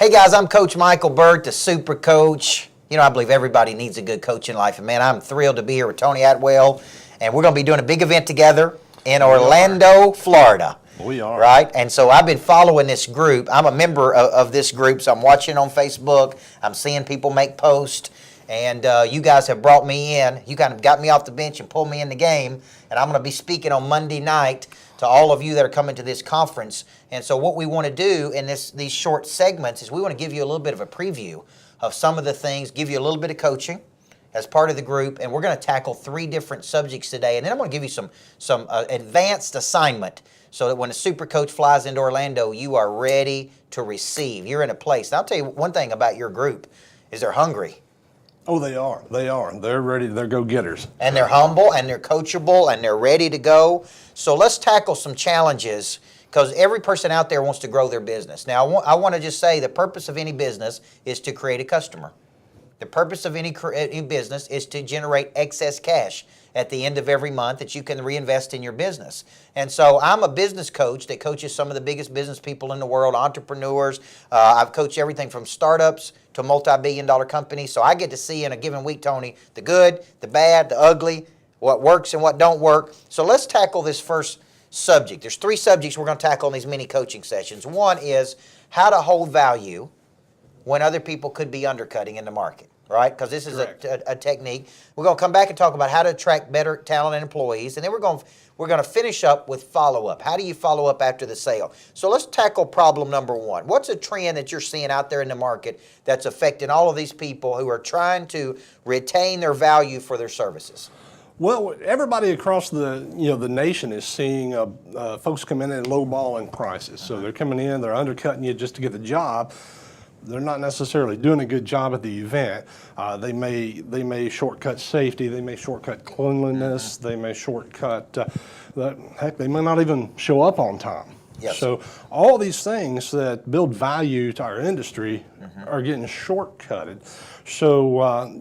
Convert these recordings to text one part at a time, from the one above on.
Hey guys, I'm Coach Michael Burt, the Super Coach. You know, I believe everybody needs a good coach in life. And man, I'm thrilled to be here with Tony Atwell. And we're going to be doing a big event together in Orlando, Florida. We are. Right? And so I've been following this group. I'm a member of this group, so I'm watching on Facebook. I'm seeing people make posts. And you guys have brought me in. You kind of got me off the bench and pulled me in the game. And I'm going to be speaking on Monday night to all of you that are coming to this conference. And so what we want to do in these short segments is we want to give you a little bit of a preview of some of the things, give you a little bit of coaching as part of the group, and we're going to tackle 3 different subjects today. And then I'm going to give you some advanced assignment so that when a super coach flies into Orlando, you are ready to receive. You're in a place. And I'll tell you one thing about your group is they're hungry. Oh, they are. They are. They're ready. They're go-getters. And they're humble, and they're coachable, and they're ready to go. So let's tackle some challenges because every person out there wants to grow their business. Now, I want to just say the purpose of any business is to create a customer. The purpose of any business is to generate excess cash at the end of every month that you can reinvest in your business. And so I'm a business coach that coaches some of the biggest business people in the world, entrepreneurs. I've coached everything from startups to multi-billion-dollar companies. So I get to see in a given week, Tony, the good, the bad, the ugly, what works and what don't work. So let's tackle this first subject. There's 3 subjects we're going to tackle in these mini coaching sessions. One is how to hold value when other people could be undercutting in the market, right? Because this is a technique. We're going to come back and talk about how to attract better talent and employees, and then we're going to finish up with follow-up. How do you follow up after the sale? So let's tackle problem number 1. What's a trend that you're seeing out there in the market that's affecting all of these people who are trying to retain their value for their services? Well, everybody across the nation is seeing folks come in at lowballing prices. So they're coming in, they're undercutting you just to get the job. They're not necessarily doing a good job at the event. They may shortcut safety. They may shortcut cleanliness. They may shortcut. Heck, they may not even show up on time. Yes. So all these things that build value to our industry are getting shortcutted. So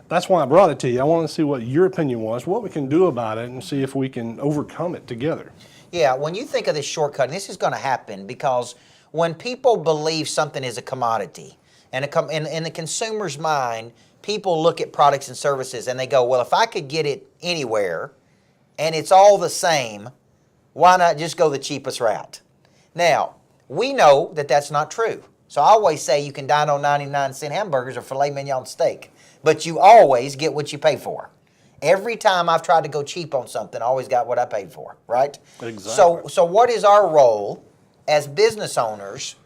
that's why I brought it to you. I want to see what your opinion was, what we can do about it, and see if we can overcome it together. Yeah, when you think of this shortcut, and this is going to happen because when people believe something is a commodity, and in the consumer's mind, people look at products and services and they go, well, if I could get it anywhere and it's all the same, why not just go the cheapest route? Now, we know that that's not true. So I always say you can dine on 99-cent hamburgers or filet mignon steak, but you always get what you pay for. Every time I've tried to go cheap on something, I always got what I paid for, right? Exactly. So what is our role as business owners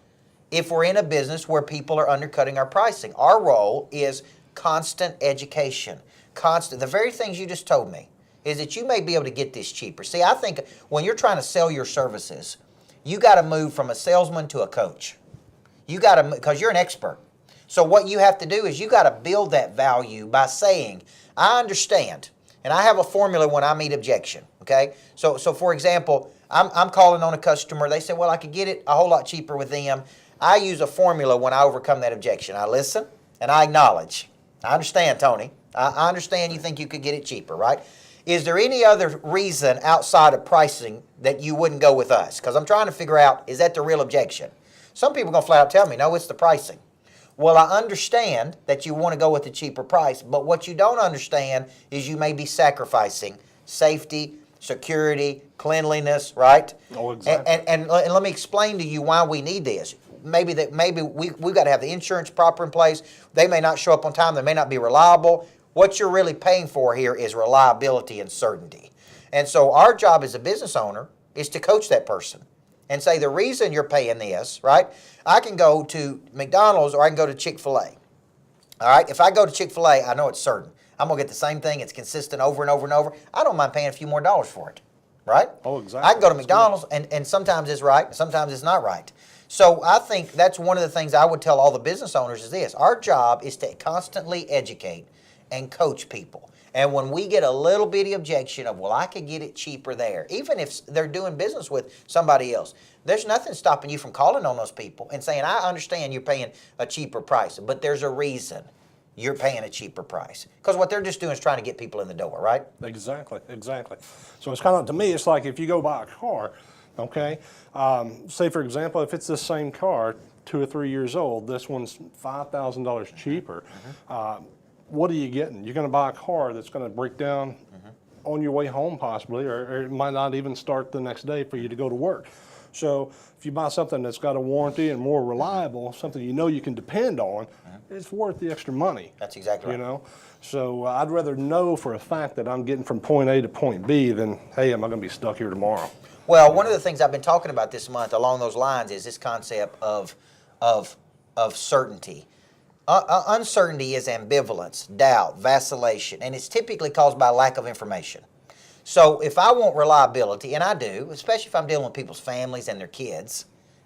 if we're in a business where people are undercutting our pricing? Our role is constant education. The very things you just told me is that you may be able to get this cheaper. See, I think when you're trying to sell your services, you got to move from a salesman to a coach. You got to, because you're an expert. So what you have to do is you got to build that value by saying, I understand, and I have a formula when I meet objection, okay? So for example, I'm calling on a customer. They say, well, I could get it a whole lot cheaper with them. I use a formula when I overcome that objection. I listen and I acknowledge. I understand, Tony. I understand you think you could get it cheaper, right? Is there any other reason outside of pricing that you wouldn't go with us? Because I'm trying to figure out, is that the real objection? Some people are going to flat out tell me, no, it's the pricing. Well, I understand that you want to go with the cheaper price, but what you don't understand is you may be sacrificing safety, security, cleanliness, right? Oh, exactly. And let me explain to you why we need this. Maybe we've got to have the insurance proper in place. They may not show up on time. They may not be reliable. What you're really paying for here is reliability and certainty. And so our job as a business owner is to coach that person and say the reason you're paying this, right? I can go to McDonald's or I can go to Chick-fil-A. All right, if I go to Chick-fil-A, I know it's certain. I'm going to get the same thing. It's consistent over and over and over. I don't mind paying a few more dollars for it, right? Oh, exactly. I can go to McDonald's and sometimes it's right, and sometimes it's not right. So I think that's one of the things I would tell all the business owners is this. Our job is to constantly educate and coach people. And when we get a little bitty objection of, well, I could get it cheaper there, even if they're doing business with somebody else, there's nothing stopping you from calling on those people and saying, I understand you're paying a cheaper price, but there's a reason you're paying a cheaper price. Because what they're just doing is trying to get people in the door, right? Exactly. So it's kind of, to me, it's like if you go buy a car, okay, say for example, if it's the same car, 2 or 3 years old. This one's $5,000 cheaper. What are you getting? You're going to buy a car that's going to break down on your way home possibly, or it might not even start the next day for you to go to work. So if you buy something that's got a warranty and more reliable, something you know you can depend on, it's worth the extra money. That's exactly right. You know, so I'd rather know for a fact that I'm getting from point A to point B than, hey, am I going to be stuck here tomorrow? Well, one of the things I've been talking about this month along those lines is this concept of certainty. Uncertainty is ambivalence, doubt, vacillation, and it's typically caused by lack of information. So if I want reliability, and I do, especially if I'm dealing with people's families and their kids,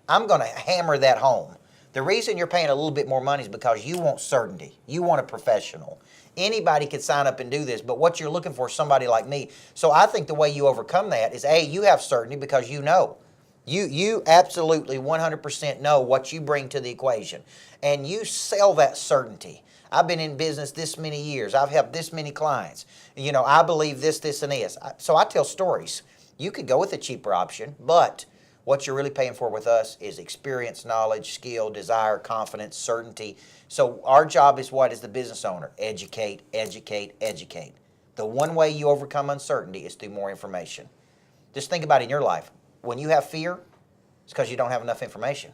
I'm going to hammer that home. The reason you're paying a little bit more money is because you want certainty. You want a professional. Anybody could sign up and do this, but what you're looking for is somebody like me. So I think the way you overcome that is, A, you have certainty because you know. You absolutely 100% know what you bring to the equation, and you sell that certainty. I've been in business this many years. I've helped this many clients. You know, I believe this, this, and this. So I tell stories. You could go with a cheaper option, but what you're really paying for with us is experience, knowledge, skill, desire, confidence, certainty. So our job is what, as the business owner? Educate, educate, educate. The one way you overcome uncertainty is through more information. Just think about it in your life. When you have fear, it's because you don't have enough information.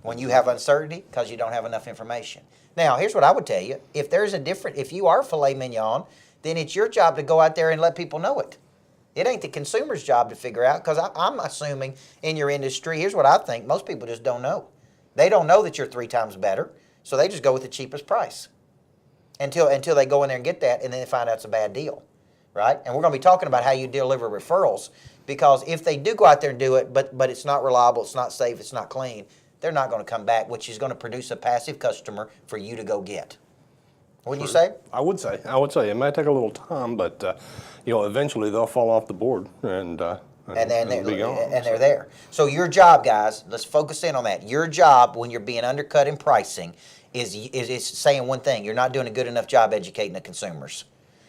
When you have uncertainty, because you don't have enough information. Now, here's what I would tell you. If you are filet mignon, then it's your job to go out there and let people know it. It ain't the consumer's job to figure out, because I'm assuming in your industry, here's what I think, most people just don't know. They don't know that you're 3 times better, so they just go with the cheapest price until they go in there and get that, and then they find out it's a bad deal, right? And we're going to be talking about how you deliver referrals, because if they do go out there and do it, but it's not reliable, it's not safe, it's not clean, they're not going to come back, which is going to produce a passive customer for you to go get. Wouldn't you say? I would say. It might take a little time, but eventually they'll fall off the board and be gone. And they're there. So your job, guys, let's focus in on that. Your job when you're being undercut in pricing is saying one thing: you're not doing a good enough job educating the consumers.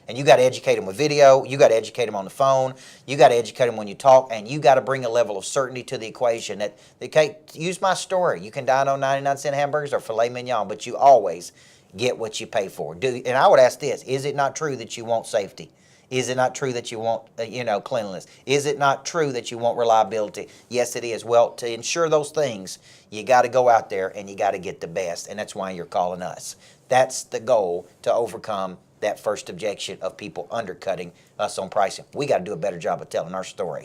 And you got to educate them with video, you got to educate them on the phone, you got to educate them when you talk, and you got to bring a level of certainty to the equation that, okay, use my story. You can dine on 99-cent hamburgers or filet mignon, but you always get what you pay for. And I would ask this: is it not true that you want safety? Is it not true that you want cleanliness? Is it not true that you want reliability? Yes, it is. Well, to ensure those things, you got to go out there and you got to get the best, and that's why you're calling us. That's the goal, to overcome that first objection of people undercutting us on pricing. We got to do a better job of telling our story.